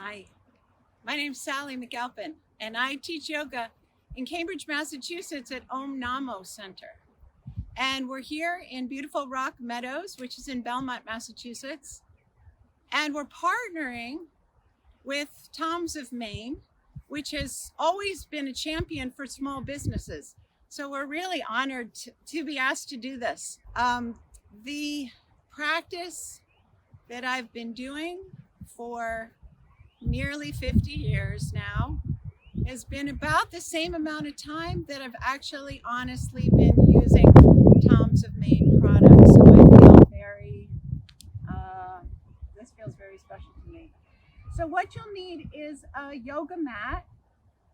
Hi, my name's Sally McAlpin, and I teach yoga in Cambridge, Massachusetts at Om Namo Center. And we're here in beautiful Rock Meadows, which is in Belmont, Massachusetts. And we're partnering with Tom's of Maine, which has always been a champion for small businesses. So we're really honored to be asked to do this. The practice that I've been doing for nearly 50 years now has been about the same amount of time that I've actually honestly been using Tom's of Maine products. So I feel this feels very special to me. So what you'll need is a yoga mat,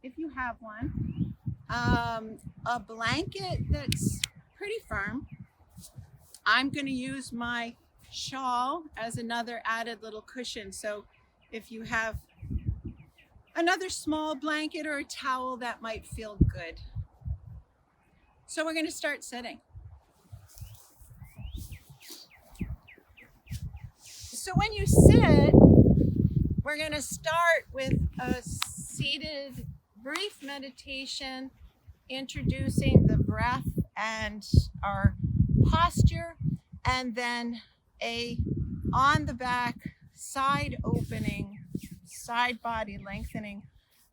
if you have one, a blanket that's pretty firm. I'm going to use my shawl as another added little cushion. So if you have another small blanket or a towel, that might feel good. So we're going to start sitting. So when you sit, we're going to start with a seated brief meditation, introducing the breath and our posture, and then a on the back, side opening, side body lengthening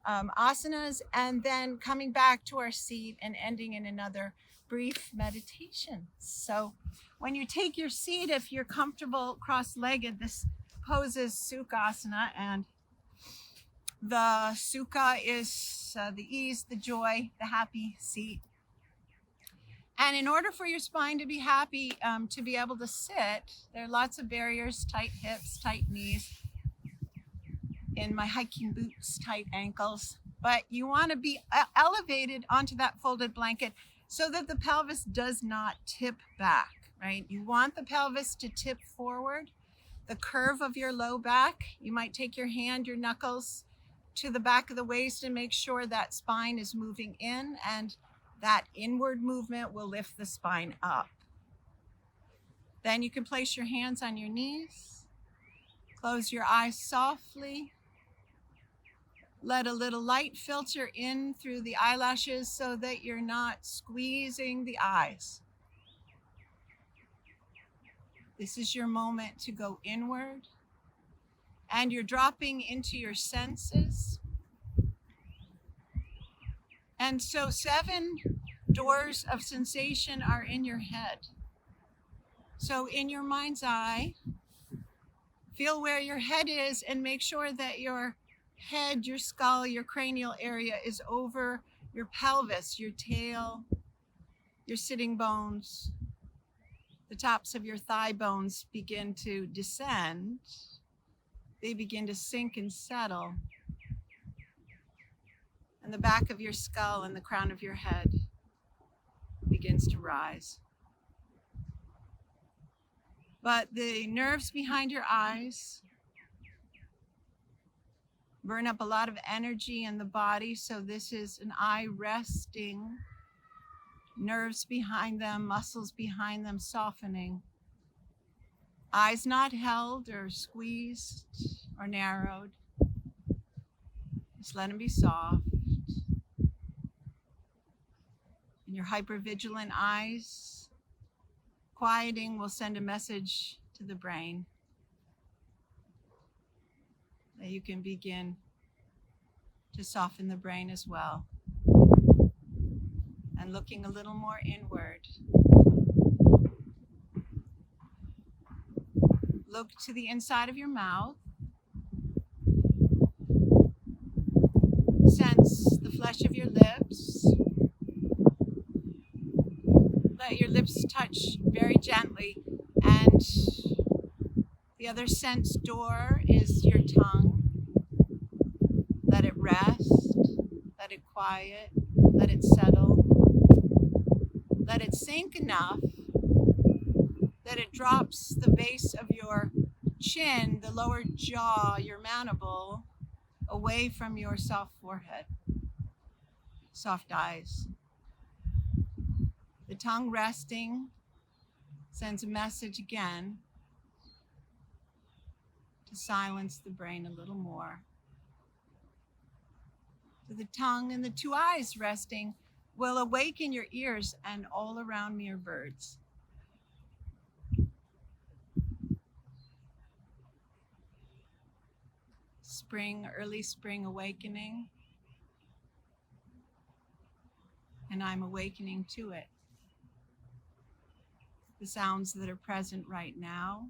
asanas, and then coming back to our seat and ending in another brief meditation. So when you take your seat, if you're comfortable cross-legged, this pose is Sukhasana, and the Sukha is the ease, the joy, the happy seat. And in order for your spine to be happy, to be able to sit, there are lots of barriers: tight hips, tight knees, in my hiking boots, tight ankles. But you want to be elevated onto that folded blanket so that the pelvis does not tip back, right? You want the pelvis to tip forward. The curve of your low back, you might take your hand, your knuckles to the back of the waist and make sure that spine is moving in, and that inward movement will lift the spine up. Then you can place your hands on your knees, close your eyes softly, let a little light filter in through the eyelashes so that you're not squeezing the eyes. This is your moment to go inward, and you're dropping into your senses. And so 7 doors of sensation are in your head. So in your mind's eye, feel where your head is and make sure that your head, your skull, your cranial area is over your pelvis, your tail, your sitting bones. The tops of your thigh bones begin to descend. They begin to sink and settle. And the back of your skull and the crown of your head begins to rise. But the nerves behind your eyes burn up a lot of energy in the body, so this is an eye resting, nerves behind them, muscles behind them softening. Eyes not held or squeezed or narrowed. Just let them be soft. And your hypervigilant eyes, quieting, will send a message to the brain that you can begin to soften the brain as well. And looking a little more inward. Look to the inside of your mouth. Sense the flesh of your lips. Let your lips touch very gently, and the other sense door is your tongue. Let it rest, let it quiet, let it settle. Let it sink enough that it drops the base of your chin, the lower jaw, your mandible, away from your soft forehead, soft eyes. The tongue resting sends a message again to silence the brain a little more. The tongue and the two eyes resting will awaken your ears, and all around me are birds. Spring, early spring awakening, and I'm awakening to it. The sounds that are present right now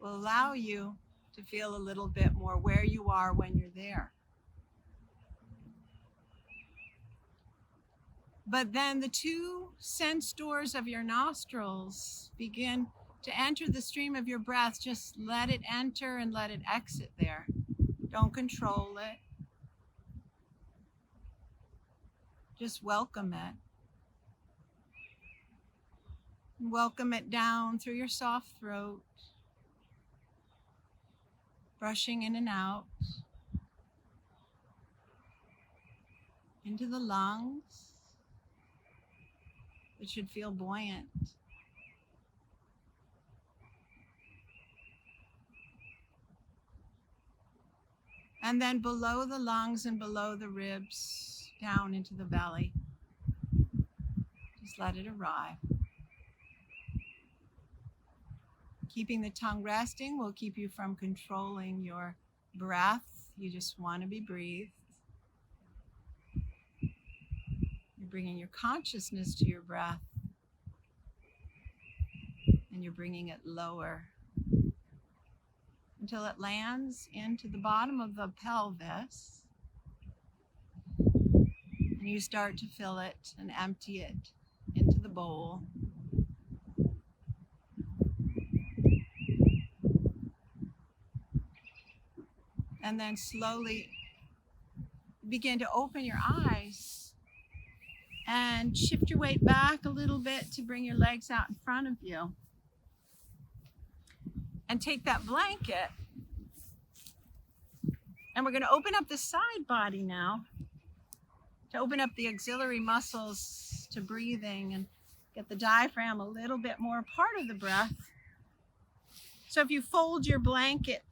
will allow you to feel a little bit more where you are when you're there. But then the two sense doors of your nostrils begin to enter the stream of your breath. Just let it enter and let it exit there. Don't control it. Just welcome it. Welcome it down through your soft throat, brushing in and out, into the lungs. It should feel buoyant. And then below the lungs and below the ribs, down into the belly. Just let it arrive. Keeping the tongue resting will keep you from controlling your breath. You just want to be breathed. You're bringing your consciousness to your breath, and you're bringing it lower until it lands into the bottom of the pelvis, and you start to fill it and empty it into the bowl. And then slowly begin to open your eyes and shift your weight back a little bit to bring your legs out in front of you. And take that blanket, and we're going to open up the side body now to open up the auxiliary muscles to breathing and get the diaphragm a little bit more part of the breath. So if you fold your blanket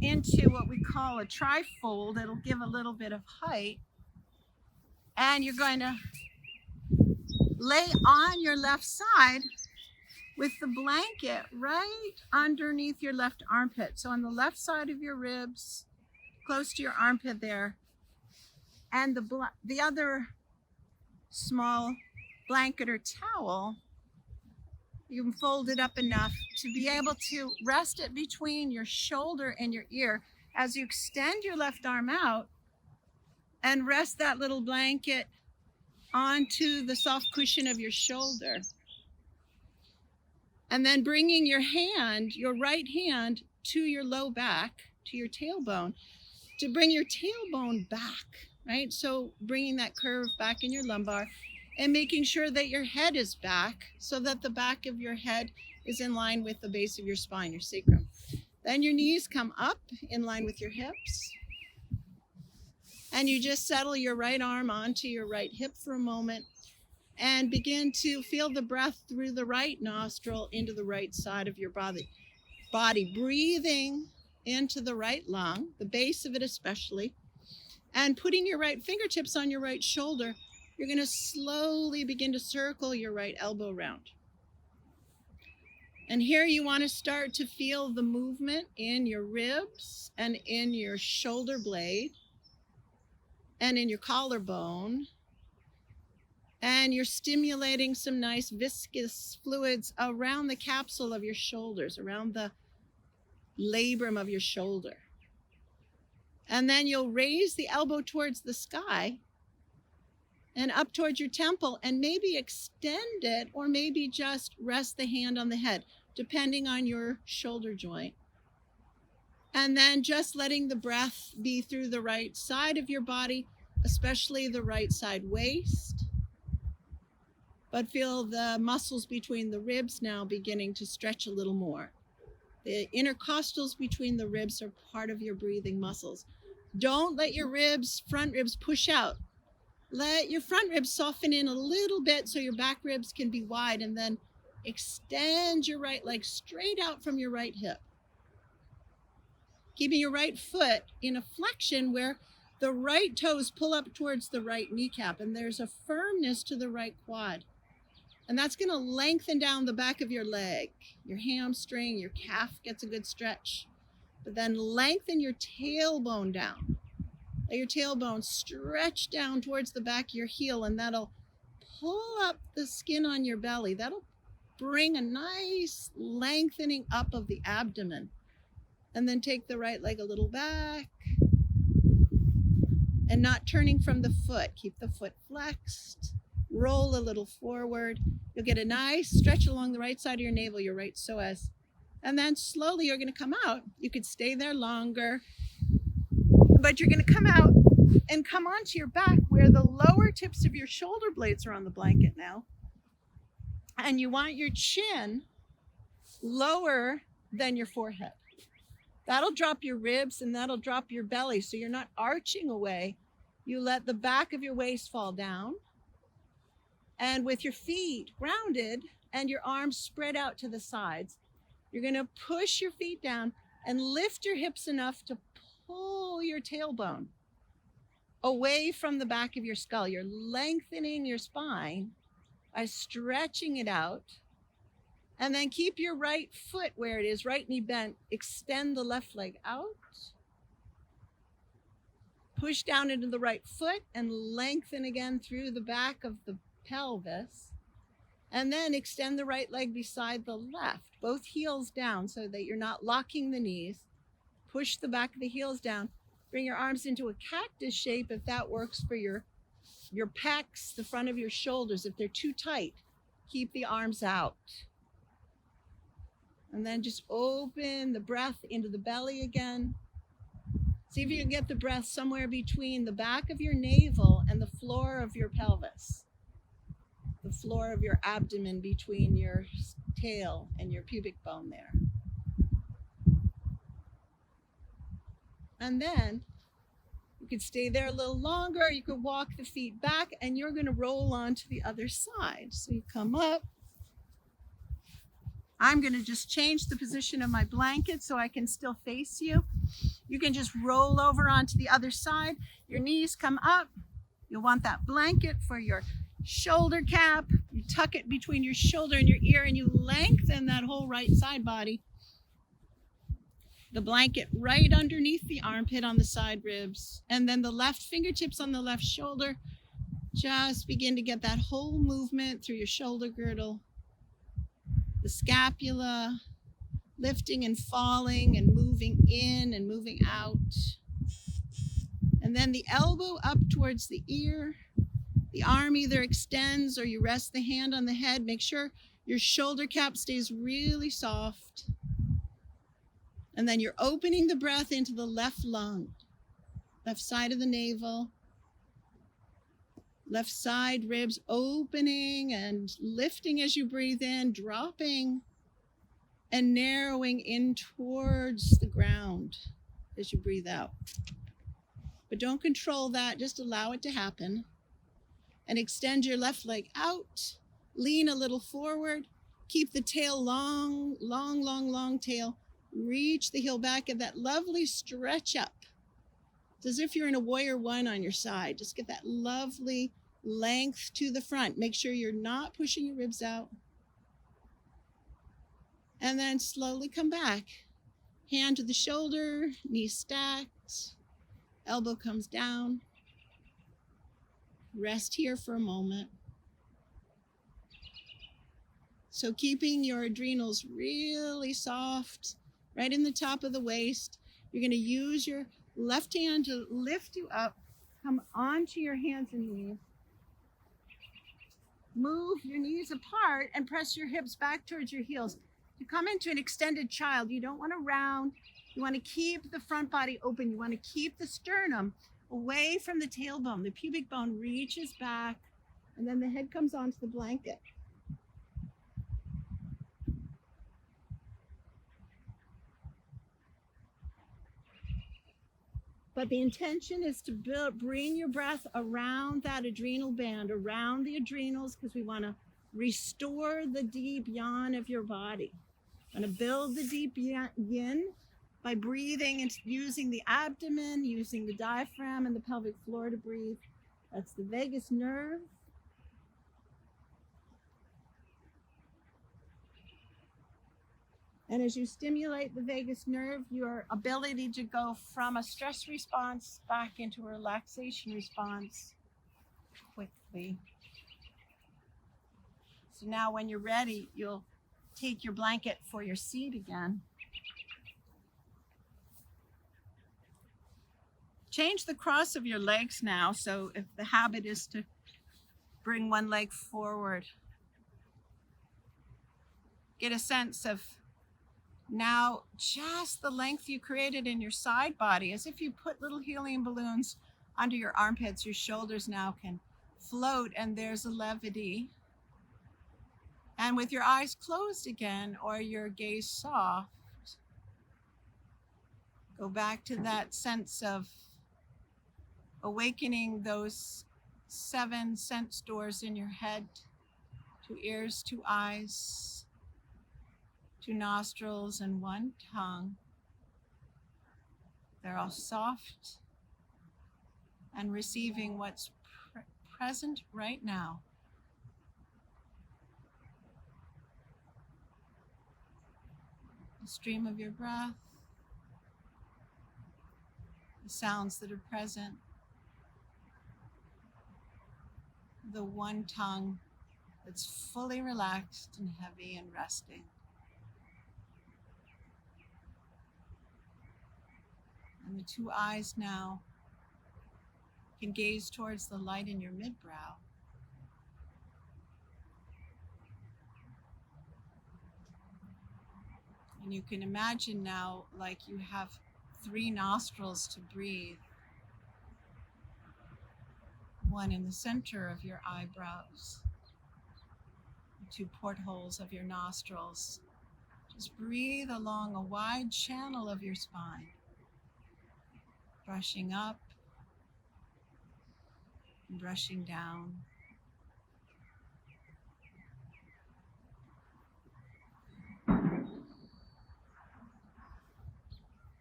into what we call a trifold, it'll give a little bit of height, and you're going to lay on your left side with the blanket right underneath your left armpit. So on the left side of your ribs, close to your armpit there, and the other small blanket or towel, you can fold it up enough to be able to rest it between your shoulder and your ear as you extend your left arm out and rest that little blanket onto the soft cushion of your shoulder. And then bringing your hand, your right hand, to your low back, to your tailbone, to bring your tailbone back, right? So bringing that curve back in your lumbar and making sure that your head is back so that the back of your head is in line with the base of your spine, your sacrum. Then your knees come up in line with your hips. And you just settle your right arm onto your right hip for a moment and begin to feel the breath through the right nostril into the right side of your body. Breathing into the right lung, the base of it especially, and putting your right fingertips on your right shoulder. You're going to slowly begin to circle your right elbow round. And here you want to start to feel the movement in your ribs and in your shoulder blade and in your collarbone. And you're stimulating some nice viscous fluids around the capsule of your shoulders, around the labrum of your shoulder. And then you'll raise the elbow towards the sky and up towards your temple, and maybe extend it, or maybe just rest the hand on the head, depending on your shoulder joint. And then just letting the breath be through the right side of your body, especially the right side waist. But feel the muscles between the ribs now beginning to stretch a little more. The intercostals between the ribs are part of your breathing muscles. Don't let your ribs, front ribs, push out. Let your front ribs soften in a little bit so your back ribs can be wide, and then extend your right leg straight out from your right hip. Keeping your right foot in a flexion where the right toes pull up towards the right kneecap, and there's a firmness to the right quad. And that's going to lengthen down the back of your leg, your hamstring, your calf gets a good stretch. But then lengthen your tailbone down. Let your tailbone stretch down towards the back of your heel, and that'll pull up the skin on your belly. That'll bring a nice lengthening up of the abdomen. And then take the right leg a little back. And not turning from the foot. Keep the foot flexed. Roll a little forward. You'll get a nice stretch along the right side of your navel, your right psoas. And then slowly you're going to come out. You could stay there longer. But you're going to come out and come onto your back where the lower tips of your shoulder blades are on the blanket now. And you want your chin lower than your forehead. That'll drop your ribs and that'll drop your belly. So you're not arching away. You let the back of your waist fall down. And with your feet grounded and your arms spread out to the sides, you're going to push your feet down and lift your hips enough to pull your tailbone away from the back of your skull. You're lengthening your spine by stretching it out. And then keep your right foot where it is, right knee bent. Extend the left leg out. Push down into the right foot and lengthen again through the back of the pelvis. And then extend the right leg beside the left, both heels down so that you're not locking the knees. Push the back of the heels down. Bring your arms into a cactus shape if that works for your pecs, the front of your shoulders. If they're too tight, keep the arms out. And then just open the breath into the belly again. See if you can get the breath somewhere between the back of your navel and the floor of your pelvis. The floor of your abdomen between your tail and your pubic bone there. And then you could stay there a little longer. You could walk the feet back and you're going to roll on to the other side. So you come up. I'm going to just change the position of my blanket so I can still face you. You can just roll over onto the other side. Your knees come up. You'll want that blanket for your shoulder cap. You tuck it between your shoulder and your ear and you lengthen that whole right side body. The blanket right underneath the armpit on the side ribs. And then the left fingertips on the left shoulder. Just begin to get that whole movement through your shoulder girdle. The scapula, lifting and falling and moving in and moving out. And then the elbow up towards the ear. The arm either extends or you rest the hand on the head. Make sure your shoulder cap stays really soft. And then you're opening the breath into the left lung, left side of the navel. Left side ribs opening and lifting as you breathe in, dropping and narrowing in towards the ground as you breathe out. But don't control that, just allow it to happen. And extend your left leg out, lean a little forward, keep the tail long, long, long, long tail. Reach the heel back, get that lovely stretch up. It's as if you're in a warrior one on your side. Just get that lovely length to the front. Make sure you're not pushing your ribs out. And then slowly come back. Hand to the shoulder, knee stacked, elbow comes down. Rest here for a moment. So keeping your adrenals really soft, right in the top of the waist. You're going to use your left hand to lift you up. Come onto your hands and knees. Move your knees apart and press your hips back towards your heels. You come into an extended child. You don't want to round. You want to keep the front body open. You want to keep the sternum away from the tailbone. The pubic bone reaches back, and then the head comes onto the blanket. But the intention is to bring your breath around that adrenal band, around the adrenals, because we want to restore the deep yang of your body. Want to build the deep yin by breathing and using the abdomen, using the diaphragm and the pelvic floor to breathe. That's the vagus nerve. And as you stimulate the vagus nerve, your ability to go from a stress response back into a relaxation response quickly. So now when you're ready, you'll take your blanket for your seat again. Change the cross of your legs now. So if the habit is to bring one leg forward, get a sense of now just the length you created in your side body, as if you put little helium balloons under your armpits. Your shoulders now can float, and there's a levity. And with your eyes closed again, or your gaze soft, go back to that sense of awakening those 7 sense doors in your head, to ears, to eyes, 2 nostrils, and 1 tongue. They're all soft and receiving what's present right now. The stream of your breath, the sounds that are present, the 1 tongue that's fully relaxed and heavy and resting. And the 2 eyes now can gaze towards the light in your midbrow. And you can imagine now like you have 3 nostrils to breathe. 1 in the center of your eyebrows, 2 portholes of your nostrils. Just breathe along a wide channel of your spine, brushing up and brushing down.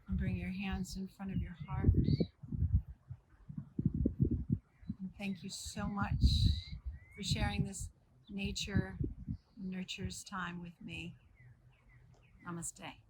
And bring your hands in front of your heart. And thank you so much for sharing this nature nurtures time with me. Namaste.